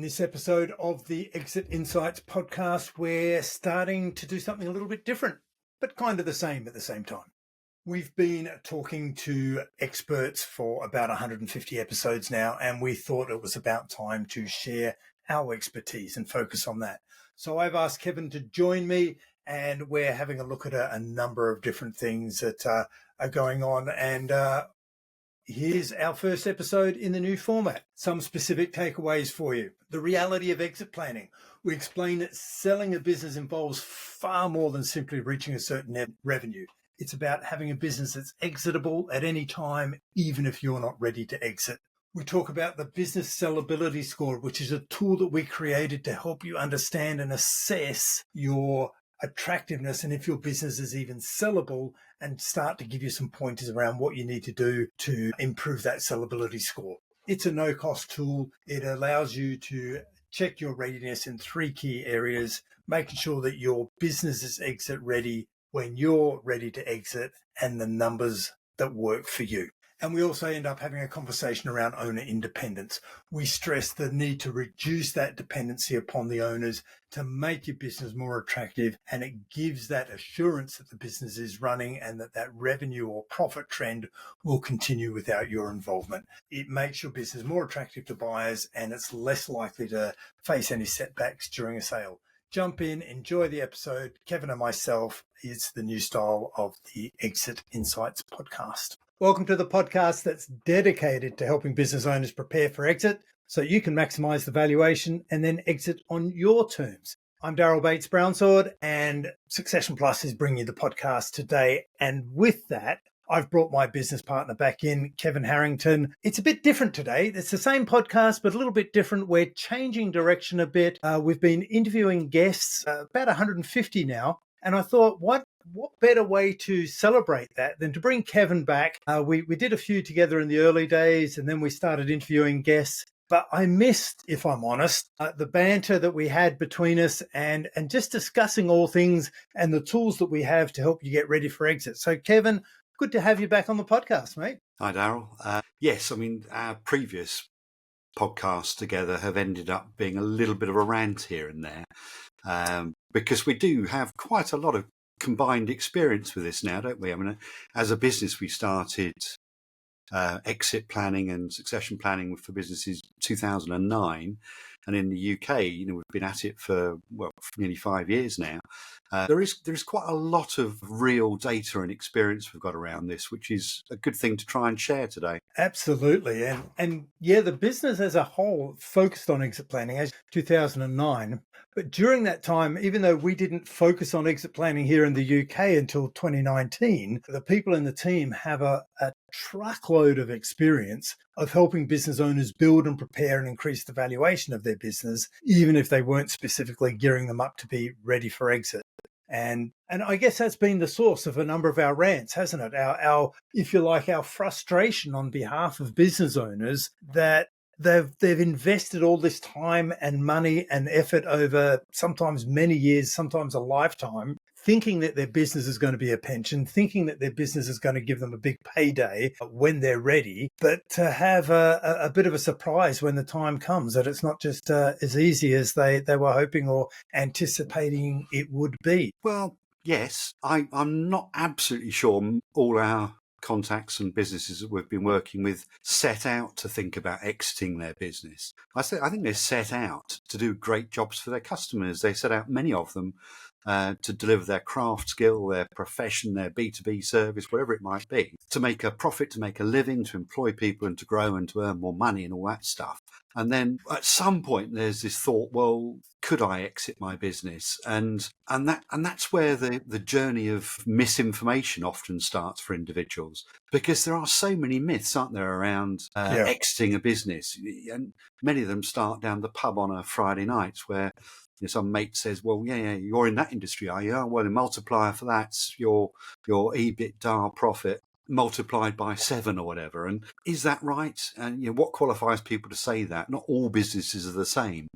this episode of the Exit Insights podcast, we're starting to do something a little bit different, but kind of the same at the same time. We've been talking to experts for about 150 episodes now, and we thought it was about time to share our expertise and focus on that. So I've asked Kevin to join me, and we're having a look at a number of different things that are going on. And here's our first episode in the new format. Some specific takeaways for you. The reality of exit planning. We explain that selling a business involves far more than simply reaching a certain net revenue. It's about having a business that's exitable at any time, even if you're not ready to exit. We talk about the business sellability score, which is a tool that we created to help you understand and assess your attractiveness and if your business is even sellable, and start to give you some pointers around what you need to do to improve that sellability score. It's a no-cost tool. It allows you to check your readiness in 3 key areas, making sure that your business is exit ready when you're ready to exit, and the numbers that work for you. And we also end up having a conversation around owner independence. We stress the need to reduce that dependency upon the owners to make your business more attractive, and it gives that assurance that the business is running and that revenue or profit trend will continue without your involvement. It makes your business more attractive to buyers, and it's less likely to face any setbacks during a sale. Jump in, enjoy the episode. Kevin and myself, it's the new style of the Exit Insights podcast. Welcome to the podcast that's dedicated to helping business owners prepare for exit so you can maximize the valuation and then exit on your terms. I'm Darryl Bates-Brownsword, and Succession Plus is bringing you the podcast today. And with that, I've brought my business partner back in, Kevin Harrington. It's a bit different today. It's the same podcast, but a little bit different. We're changing direction a bit. We've been interviewing guests, about 150 now. And I thought, what better way to celebrate that than to bring Kevin back? We did a few together in the early days, and then we started interviewing guests. But I missed, if I'm honest, the banter that we had between us and just discussing all things and the tools that we have to help you get ready for exit. So, Kevin, good to have you back on the podcast, mate. Hi, Darryl. Yes, I mean, our previous podcasts together have ended up being a little bit of a rant here and there, because we do have quite a lot of combined experience with this now, don't we? I mean, as a business, we started exit planning and succession planning for businesses 2009, and in the UK, we've been at it for nearly 5 years now. There is quite a lot of real data and experience we've got around this, which is a good thing to try and share today. Absolutely, and yeah, the business as a whole focused on exit planning as 2009. But during that time, even though we didn't focus on exit planning here in the UK until 2019, the people in the team have a truckload of experience of helping business owners build and prepare and increase the valuation of their business, even if they weren't specifically gearing them up to be ready for exit. And I guess that's been the source of a number of our rants, hasn't it? Our if you like, our frustration on behalf of business owners that they've invested all this time and money and effort over sometimes many years, sometimes a lifetime, thinking that their business is going to be a pension, thinking that their business is going to give them a big payday when they're ready, but to have a bit of a surprise when the time comes, that it's not just as easy as they were hoping or anticipating it would be. Well, yes, I'm not absolutely sure all our contacts and businesses that we've been working with set out to think about exiting their business. I think they're set out to do great jobs for their customers. They set out, many of them, to deliver their craft skill, their profession, their B2B service, whatever it might be, to make a profit, to make a living, to employ people and to grow and to earn more money and all that stuff. And then at some point there's this thought, well, could I exit my business? And that's where the journey of misinformation often starts for individuals, because there are so many myths, aren't there, around exiting a business, and many of them start down the pub on a Friday night where some mate says, well, yeah, you're in that industry, are you? Oh, well, a multiplier for that's your EBITDA profit multiplied by 7 or whatever. And is that right? And what qualifies people to say that? Not all businesses are the same.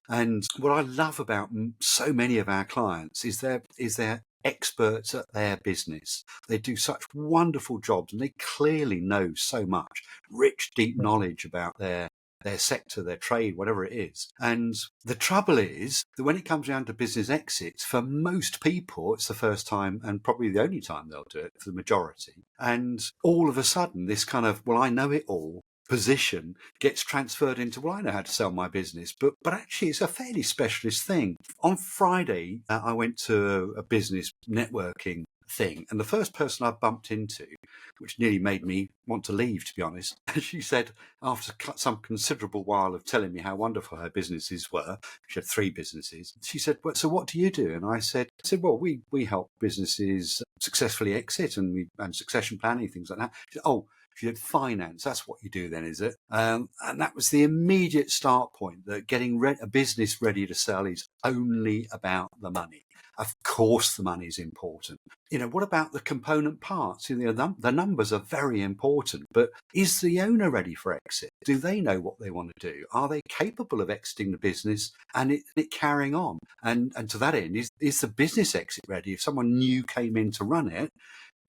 And what I love about so many of our clients is they're experts at their business. They do such wonderful jobs, and they clearly know so much, rich, deep knowledge about their sector, their trade, whatever it is. And the trouble is that when it comes down to business exits, for most people, it's the first time and probably the only time they'll do it for the majority. And all of a sudden, this kind of, well, I know it all position gets transferred into, well, I know how to sell my business, but actually it's a fairly specialist thing. On Friday, I went to a business networking thing, and the first person I bumped into, which nearly made me want to leave, to be honest, she said, after some considerable while of telling me how wonderful her businesses were, she had 3 businesses, she said, well, so what do you do? And I said, well, we help businesses successfully exit and succession planning, things like that. She said, oh, she did finance. That's what you do then, is it? And that was the immediate start point, that getting a business ready to sell is only about the money. Of course, the money is important. What about the component parts? The numbers are very important, but is the owner ready for exit? Do they know what they want to do? Are they capable of exiting the business and it carrying on? And to that end, is the business exit ready? If someone new came in to run it,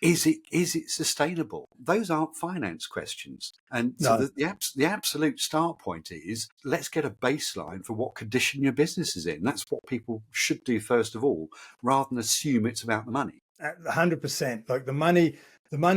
is it sustainable? Those aren't finance questions. And so the absolute start point is, let's get a baseline for what condition your business is in. That's what people should do first of all, rather than assume it's about the money. 100%. Like the money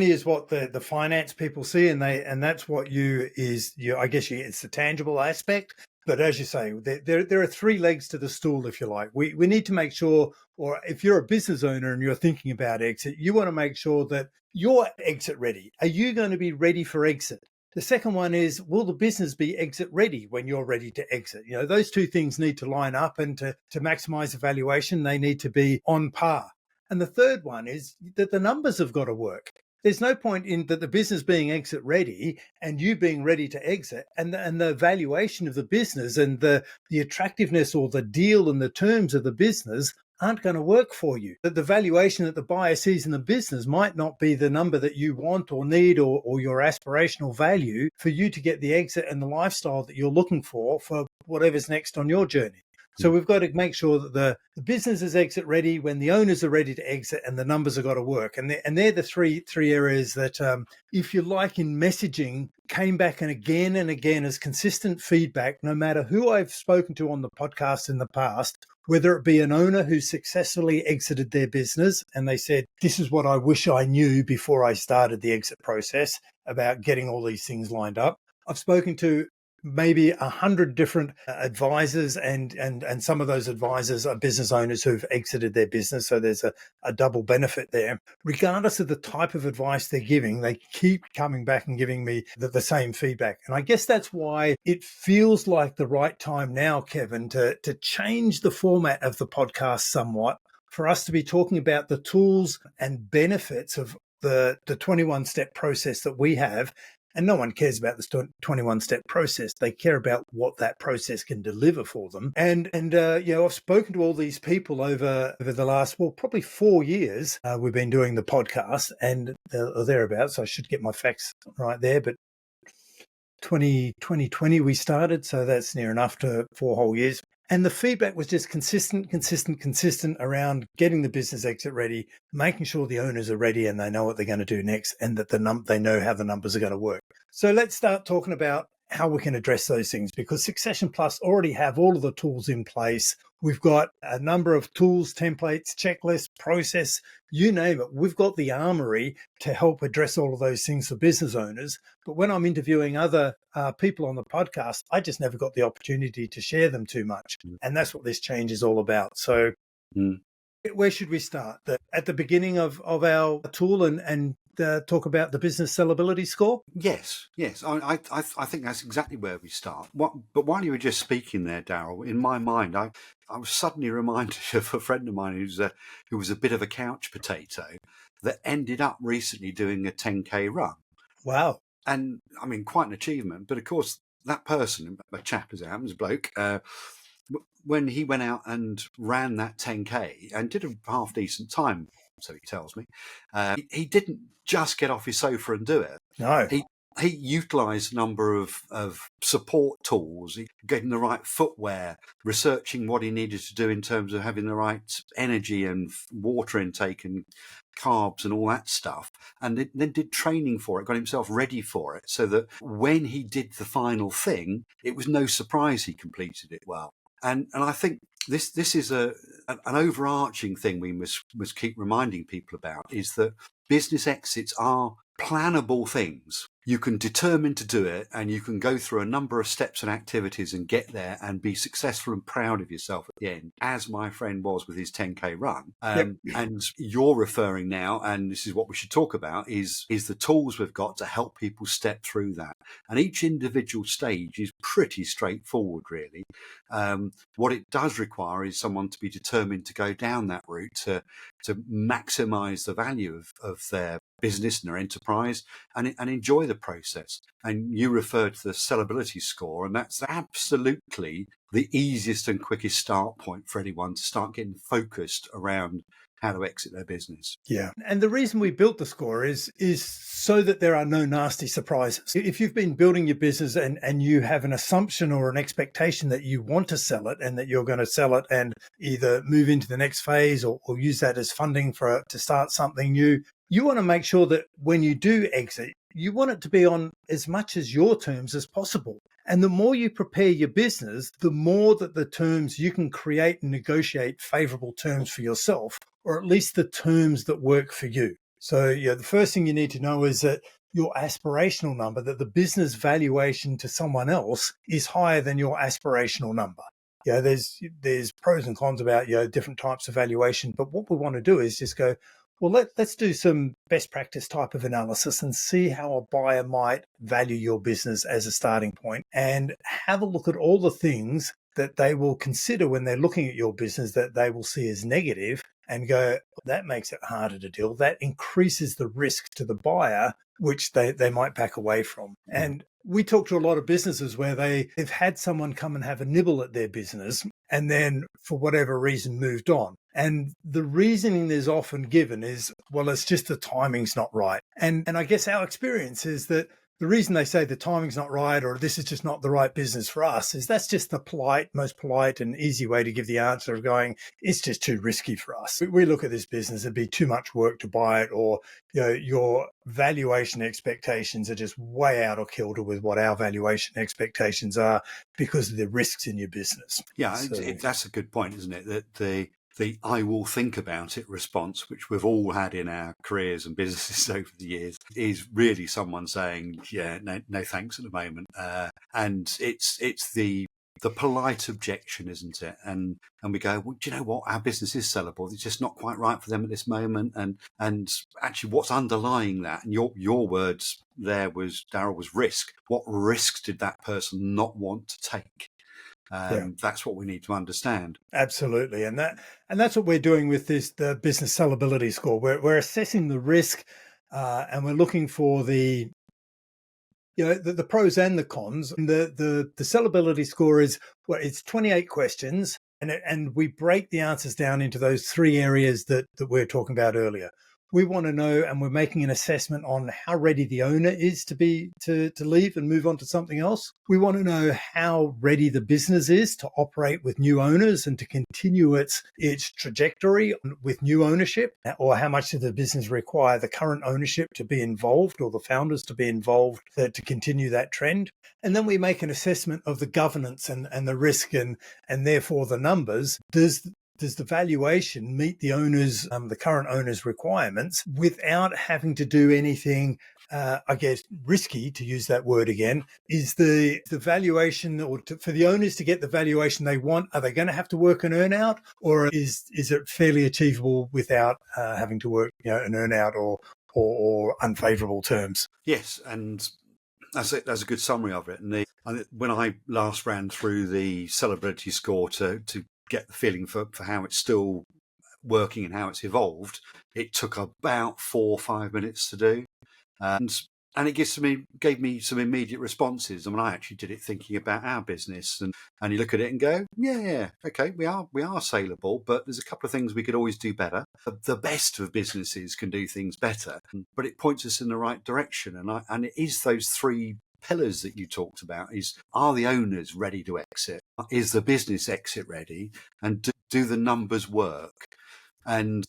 is what the finance people see, and that's what I guess it's the tangible aspect. But as you say, there are 3 legs to the stool, if you like. We need to make sure, or if you're a business owner and you're thinking about exit, you want to make sure that you're exit ready. Are you going to be ready for exit? The second one is, will the business be exit ready when you're ready to exit? Those 2 things need to line up, and to maximize the valuation, they need to be on par. And the third one is that the numbers have got to work. There's no point in that the business being exit ready and you being ready to exit, and the valuation of the business and the attractiveness or the deal and the terms of the business aren't going to work for you. That the valuation that the buyer sees in the business might not be the number that you want or need, or your aspirational value for you to get the exit and the lifestyle that you're looking for whatever's next on your journey. So we've got to make sure that the business is exit ready when the owners are ready to exit, and the numbers have got to work. And they're the three areas that, if you like, in messaging came back and again as consistent feedback, no matter who I've spoken to on the podcast in the past, whether it be an owner who successfully exited their business and they said, this is what I wish I knew before I started the exit process about getting all these things lined up. I've spoken to maybe 100 different advisors, and some of those advisors are business owners who've exited their business. So there's a double benefit there. Regardless of the type of advice they're giving, they keep coming back and giving me the same feedback. And I guess that's why it feels like the right time now, Kevin, to change the format of the podcast somewhat, for us to be talking about the tools and benefits of the 21-step process that we have. And no one cares about this 21-step process. They care about what that process can deliver for them. And I've spoken to all these people over the last, probably 4 years. We've been doing the podcast, and thereabouts. I should get my facts right there, but 2020 we started, so that's near enough to 4 whole years. And the feedback was just consistent around getting the business exit ready, making sure the owners are ready and they know what they're going to do next, and that they know how the numbers are going to work. So let's start talking about how we can address those things, because Succession Plus already have all of the tools in place. We've got a number of tools, templates, checklists, process, you name it. We've got the armory to help address all of those things for business owners. But when I'm interviewing other people on the podcast, I just never got the opportunity to share them too much. And that's what this change is all about. So where should we start? At the beginning of our tool and talk about the business sellability score? Yes. I think that's exactly where we start. But while you were just speaking there, Darryl, in my mind, I was suddenly reminded of a friend of mine who was a bit of a couch potato that ended up recently doing a 10K run. Wow. And I mean, quite an achievement. But of course, that person, a chap as it happens, a bloke, when he went out and ran that 10K and did a half decent time, so he tells me, he didn't just get off his sofa and do it. No. he utilised a number of support tools, getting the right footwear, researching what he needed to do in terms of having the right energy and water intake and carbs and all that stuff, and then did training for it, got himself ready for it, so that when he did the final thing, it was no surprise he completed it well. And I think this is an overarching thing we must keep reminding people about, is that business exits are plannable things. You can determine to do it, and you can go through a number of steps and activities and get there and be successful and proud of yourself at the end, as my friend was with his 10K run. Yep. And you're referring now, and this is what we should talk about, is the tools we've got to help people step through that. And each individual stage is pretty straightforward, really. What it does require is someone to be determined to go down that route to maximise the value of their business and their enterprise, and enjoy the process. And you referred to the sellability score, and that's absolutely the easiest and quickest start point for anyone to start getting focused around how to exit their business. Yeah. And the reason we built the score is so that there are no nasty surprises. If you've been building your business and you have an assumption or an expectation that you want to sell it and that you're going to sell it and either move into the next phase or use that as funding to start something new, you want to make sure that when you do exit, you want it to be on as much as your terms as possible. And the more you prepare your business, the more that the terms you can create and negotiate favorable terms for yourself, or at least the terms that work for you. So the first thing you need to know is that your aspirational number, that the business valuation to someone else is higher than your aspirational number. There's pros and cons about different types of valuation, but what we want to do is just go, well, let's do some best practice type of analysis and see how a buyer might value your business as a starting point, and have a look at all the things that they will consider when they're looking at your business that they will see as negative, and go, that makes it harder to deal. That increases the risk to the buyer, which they might back away from. And we talk to a lot of businesses where they've had someone come and have a nibble at their business and then for whatever reason moved on. And the reasoning there's often given is, well, it's just the timing's not right. And I guess our experience is that the reason they say the timing's not right, or this is just not the right business for us, is that's just the most polite and easy way to give the answer of going, it's just too risky for us. We look at this business, it'd be too much work to buy it, or your valuation expectations are just way out of kilter with what our valuation expectations are because of the risks in your business. Yeah, so that's a good point, isn't it? That the I will think about it response, which we've all had in our careers and businesses over the years, is really someone saying, yeah, no thanks at the moment. And it's the polite objection, isn't it? And we go, well, do you know what? Our business is sellable. It's just not quite right for them at this moment. And actually what's underlying that, and your words there was, Darryl, was risk. What risks did that person not want to take? That's what we need to understand. Absolutely. And that's what we're doing with the business sellability score. We're assessing the risk and we're looking for the pros and the cons. And the sellability score is, it's 28 questions, and we break the answers down into those three areas that we were talking about earlier. We want to know, and we're making an assessment on how ready the owner is to leave and move on to something else. We want to know how ready the business is to operate with new owners and to continue its trajectory with new ownership, or how much does the business require the current ownership to be involved, or the founders to be involved to continue that trend. And then we make an assessment of the governance and the risk and therefore the numbers. Does the valuation meet the owners, the current owner's requirements, without having to do anything, I guess, risky, to use that word again? Is the valuation, for the owners to get the valuation they want, are they going to have to work an earn out, or is it fairly achievable without having to work an earn out or unfavourable terms? Yes, and that's a good summary of it. And when I last ran through the sellability score to get the feeling for how it's still working and how it's evolved, it took about 4 or 5 minutes to do. And And it gave me some immediate responses. I mean, I actually did it thinking about our business, and you look at it and go, yeah, okay, we are saleable, but there's a couple of things we could always do better. The best of businesses can do things better, but it points us in the right direction. And it is those three pillars that you talked about: are the owners ready to exit? Is the business exit ready? And do the numbers work? And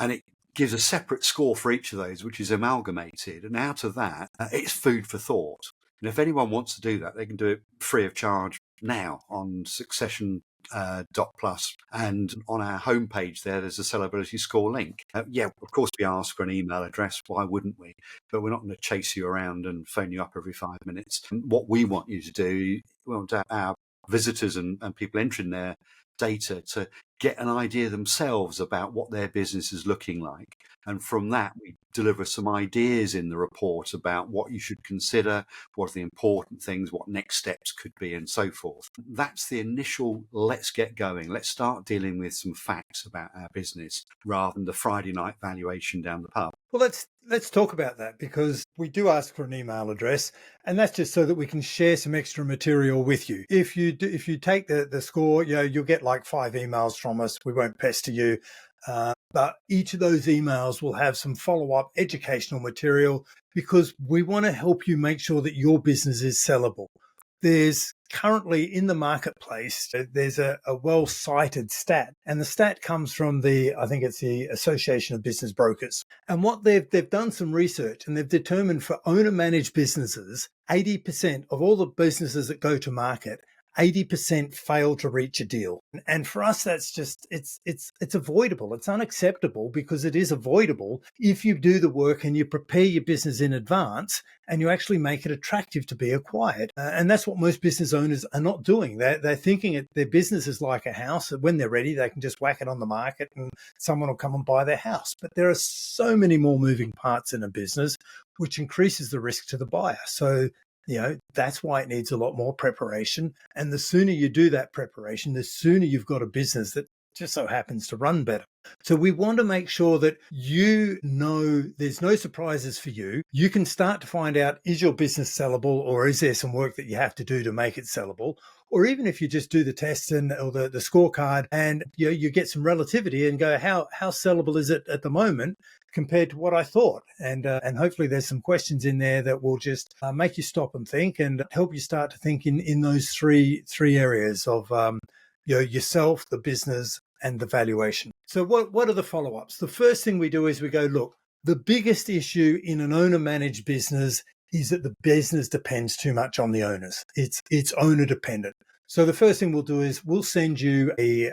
it gives a separate score for each of those, which is amalgamated. And out of that, it's food for thought. And if anyone wants to do that, they can do it free of charge now on Succession.plus, and on our homepage there's a Sellability Score link. Yeah, of course we ask for an email address. Why wouldn't we? But we're not going to chase you around and phone you up every 5 minutes. And what we want you to do, we want our visitors and people entering their data to get an idea themselves about what their business is looking like. And from that, we deliver some ideas in the report about what you should consider, what are the important things, what next steps could be, and so forth. That's the initial, let's get going. Let's start dealing with some facts about our business rather than the Friday night valuation down the pub. Well, let's talk about that, because we do ask for an email address, and that's just so that we can share some extra material with you. If you take the score, you'll get like 5 emails from us. We won't pester you, but each of those emails will have some follow-up educational material, because we want to help you make sure that your business is sellable. There's currently in the marketplace, there's a well-cited stat, and the stat comes from I think it's the Association of Business Brokers. And what they've done some research, and they've determined for owner-managed businesses, 80% of all the businesses that go to market, 80% fail to reach a deal. And for us, that's just, it's avoidable. It's unacceptable, because it is avoidable if you do the work and you prepare your business in advance and you actually make it attractive to be acquired. And that's what most business owners are not doing. They're thinking their business is like a house, that when they're ready, they can just whack it on the market and someone will come and buy their house. But there are so many more moving parts in a business, which increases the risk to the buyer. So that's why it needs a lot more preparation. And the sooner you do that preparation, the sooner you've got a business that just so happens to run better. So we want to make sure that there's no surprises for you. You can start to find out, is your business sellable, or is there some work that you have to do to make it sellable? Or even if you just do the test or the scorecard, and you get some relativity and go, how sellable is it at the moment compared to what I thought? And hopefully there's some questions in there that will just make you stop and think, and help you start to think in those three areas of yourself, the business, and the valuation. So what are the follow-ups? The first thing we do is we go, look, the biggest issue in an owner-managed business is that the business depends too much on the owners. It's owner dependent. So the first thing we'll do is we'll send you a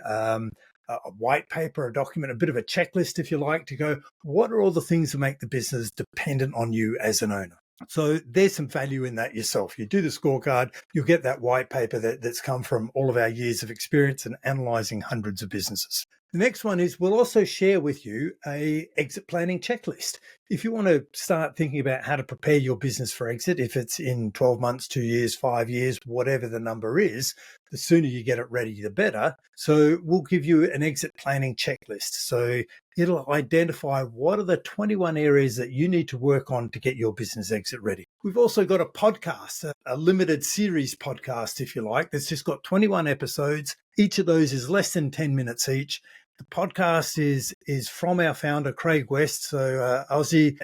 white paper, a document, a bit of a checklist, if you like, to go, what are all the things that make the business dependent on you as an owner? So there's some value in that yourself. You do the scorecard, you'll get that white paper that's come from all of our years of experience in analyzing hundreds of businesses. The next one is we'll also share with you a exit planning checklist. If you want to start thinking about how to prepare your business for exit, if it's in 12 months, 2 years, 5 years, whatever the number is, the sooner you get it ready, the better. So we'll give you an exit planning checklist. So it'll identify what are the 21 areas that you need to work on to get your business exit ready. We've also got a podcast, a limited series podcast, if you like, that's just got 21 episodes. Each of those is less than 10 minutes each. The podcast is from our founder, Craig West, so Aussie,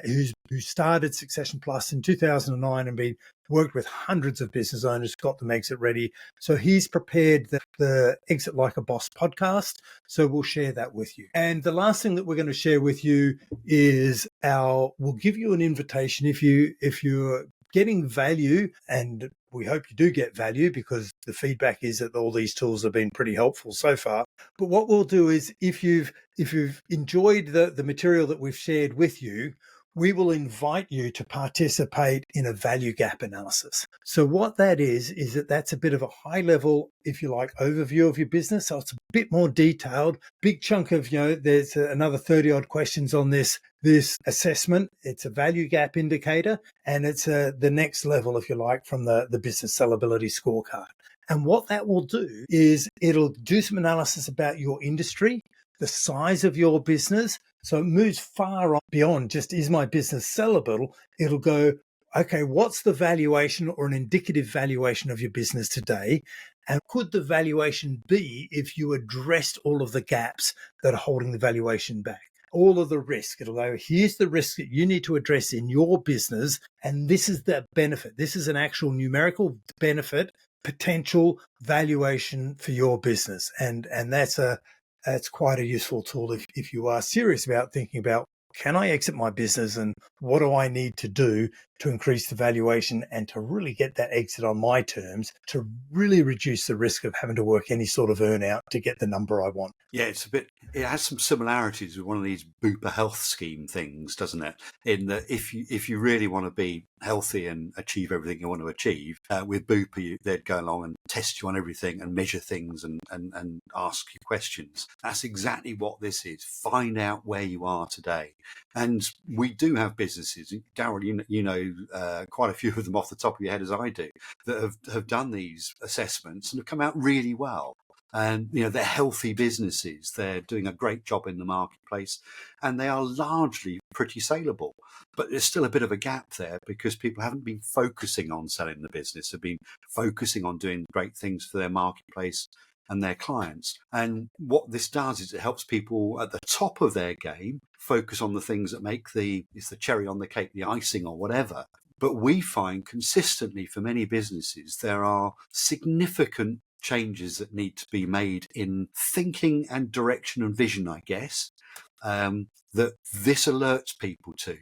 who started Succession Plus in 2009 and worked with hundreds of business owners, got them exit ready. So he's prepared the Exit Like a Boss podcast. So we'll share that with you. And the last thing that we're going to share with you is we'll give you an invitation if you're getting value, and we hope you do get value, because the feedback is that all these tools have been pretty helpful so far. But what we'll do is, if you've enjoyed the material that we've shared with you, we will invite you to participate in a value gap analysis. So what that is that's a bit of a high level, if you like, overview of your business. So it's a bit more detailed, big chunk of, there's another 30 odd questions on this assessment. It's a value gap indicator, and it's the next level, if you like, from the business sellability scorecard. And what that will do is it'll do some analysis about your industry, the size of your business. So it moves far beyond just, is my business sellable? It'll go, okay, what's the valuation or an indicative valuation of your business today? And could the valuation be if you addressed all of the gaps that are holding the valuation back? All of the risk. It'll go, here's the risk that you need to address in your business. And this is the benefit. This is an actual numerical benefit, potential valuation for your business. And that's quite a useful tool if you are serious about thinking about, can I exit my business and what do I need to do to increase the valuation and to really get that exit on my terms to really reduce the risk of having to work any sort of earn out to get the number I want? Yeah, it has some similarities with one of these Bupa health scheme things, doesn't it? In that if you really want to be healthy and achieve everything you want to achieve, with Bupa, they'd go along and test you on everything and measure things and ask you questions. That's exactly what this is. Find out where you are today. And we do have businesses, Darryl, you know quite a few of them off the top of your head as I do, that have done these assessments and have come out really well. And, you know, they're healthy businesses. They're doing a great job in the marketplace and they are largely pretty saleable. But there's still a bit of a gap there because people haven't been focusing on selling the business, have been focusing on doing great things for their marketplace and their clients. And what this does is it helps people at the top of their game focus on the things that make it's the cherry on the cake, the icing or whatever. But we find consistently for many businesses, there are significant changes that need to be made in thinking and direction and vision, I guess, that this alerts people to.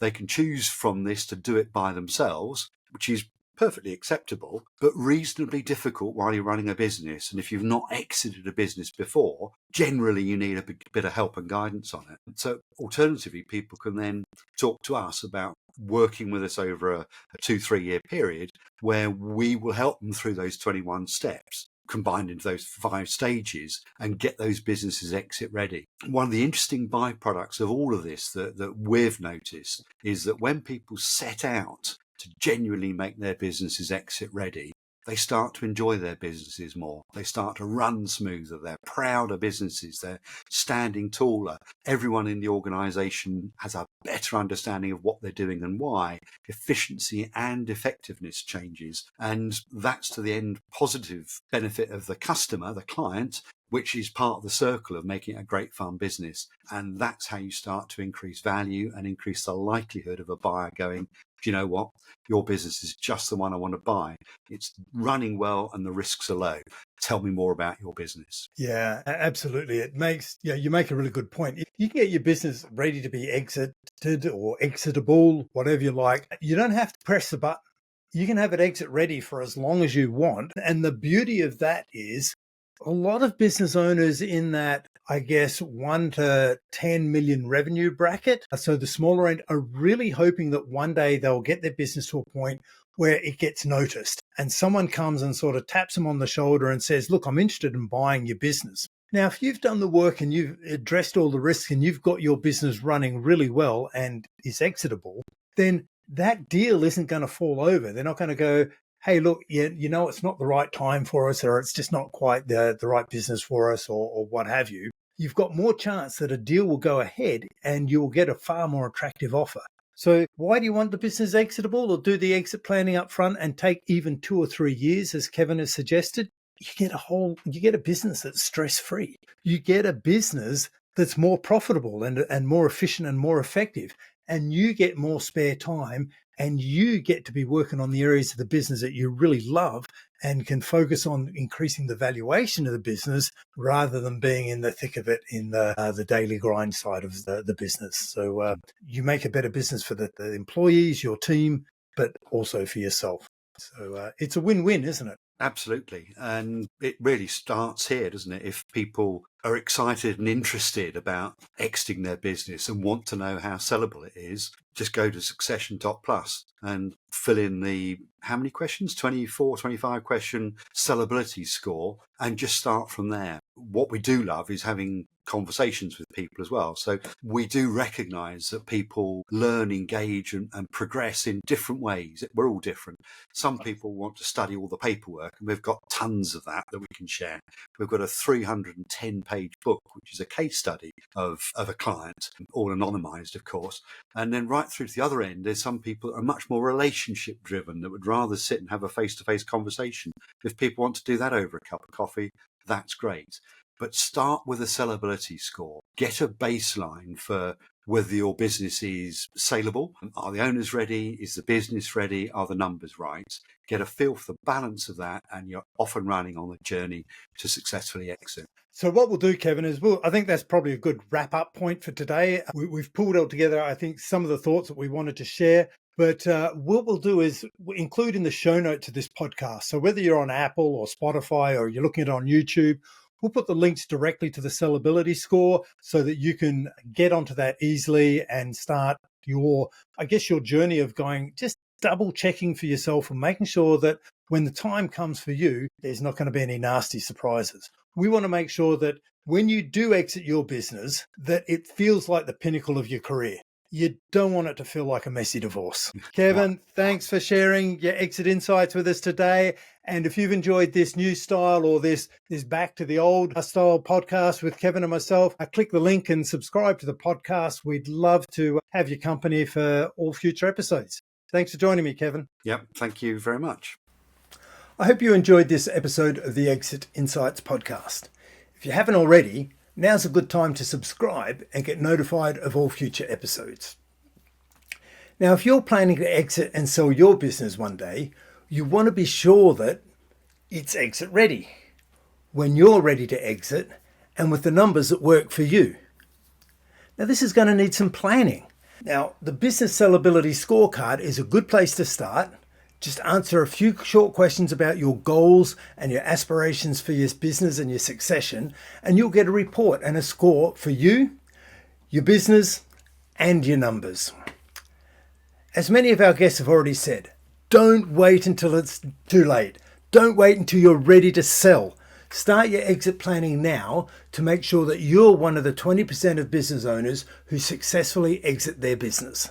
They can choose from this to do it by themselves, which is perfectly acceptable, but reasonably difficult while you're running a business. And if you've not exited a business before, generally you need a bit of help and guidance on it. So alternatively, people can then talk to us about working with us over a 2-3 year period where we will help them through those 21 steps combined into those 5 stages and get those businesses exit ready. One of the interesting byproducts of all of this that we've noticed is that when people set out to genuinely make their businesses exit ready, they start to enjoy their businesses more. They start to run smoother. They're prouder businesses. They're standing taller. Everyone in the organisation has a better understanding of what they're doing and why. Efficiency and effectiveness changes. And that's to the end positive benefit of the customer, the client, which is part of the circle of making it a great fun business. And that's how you start to increase value and increase the likelihood of a buyer going, do you know what? Your business is just the one I want to buy. It's running well and the risks are low. Tell me more about your business. Yeah, absolutely. You make a really good point. If you can get your business ready to be exited or exitable, whatever you like, you don't have to press the button. You can have it exit ready for as long as you want. And the beauty of that is a lot of business owners in that, I guess, 1 to 10 million revenue bracket, so the smaller end, are really hoping that one day they'll get their business to a point where it gets noticed and someone comes and sort of taps them on the shoulder and says, look, I'm interested in buying your business. Now, if you've done the work and you've addressed all the risks and you've got your business running really well and is exitable, then that deal isn't going to fall over. They're not going to go, hey, look, you know, it's not the right time for us, or it's just not quite the right business for us, or what have you. You've got more chance that a deal will go ahead and you will get a far more attractive offer. So why do you want the business exitable, or do the exit planning up front and take even 2 or 3 years, as Kevin has suggested? You get a business that's stress-free. You get a business that's more profitable and more efficient and more effective. And you get more spare time and you get to be working on the areas of the business that you really love and can focus on increasing the valuation of the business rather than being in the thick of it in the daily grind side of the business. So you make a better business for the employees, your team, but also for yourself. So it's a win-win, isn't it? Absolutely. And it really starts here, doesn't it? If people are excited and interested about exiting their business and want to know how sellable it is, just go to Succession Top Plus and fill in the, how many questions? 24, 25 question sellability score and just start from there. What we do love is having conversations with people as well. So we do recognise that people learn, engage and progress in different ways. We're all different. Some people want to study all the paperwork, and we've got tons of that we can share. We've got a 310-page book, which is a case study of a client, all anonymised, of course. And then right through to the other end, there's some people that are much more relationship driven, that would rather sit and have a face-to-face conversation. If people want to do that over a cup of coffee, that's great. But start with a sellability score. Get a baseline for whether your business is saleable. Are the owners ready? Is the business ready? Are the numbers right? Get a feel for the balance of that, and you're off and running on the journey to successfully exit. So what we'll do, Kevin, is I think that's probably a good wrap-up point for today. We've pulled all together, I think, some of the thoughts that we wanted to share. But what we'll do is include in the show notes of this podcast. So whether you're on Apple or Spotify, or you're looking at it on YouTube, we'll put the links directly to the sellability score so that you can get onto that easily and start your journey of going, just double checking for yourself and making sure that when the time comes for you, there's not going to be any nasty surprises. We want to make sure that when you do exit your business, that it feels like the pinnacle of your career. You don't want it to feel like a messy divorce. Kevin, thanks for sharing your exit insights with us today. And if you've enjoyed this new style or this back to the old style podcast with Kevin and myself, click the link and subscribe to the podcast. We'd love to have your company for all future episodes. Thanks for joining me, Kevin. Yep, thank you very much. I hope you enjoyed this episode of the Exit Insights podcast. If you haven't already, now's a good time to subscribe and get notified of all future episodes. Now, if you're planning to exit and sell your business one day, you want to be sure that it's exit ready, when you're ready to exit and with the numbers that work for you. Now, this is going to need some planning. Now, the Business Sellability Scorecard is a good place to start. Just answer a few short questions about your goals and your aspirations for your business and your succession, and you'll get a report and a score for you, your business, and your numbers. As many of our guests have already said, don't wait until it's too late. Don't wait until you're ready to sell. Start your exit planning now to make sure that you're one of the 20% of business owners who successfully exit their business.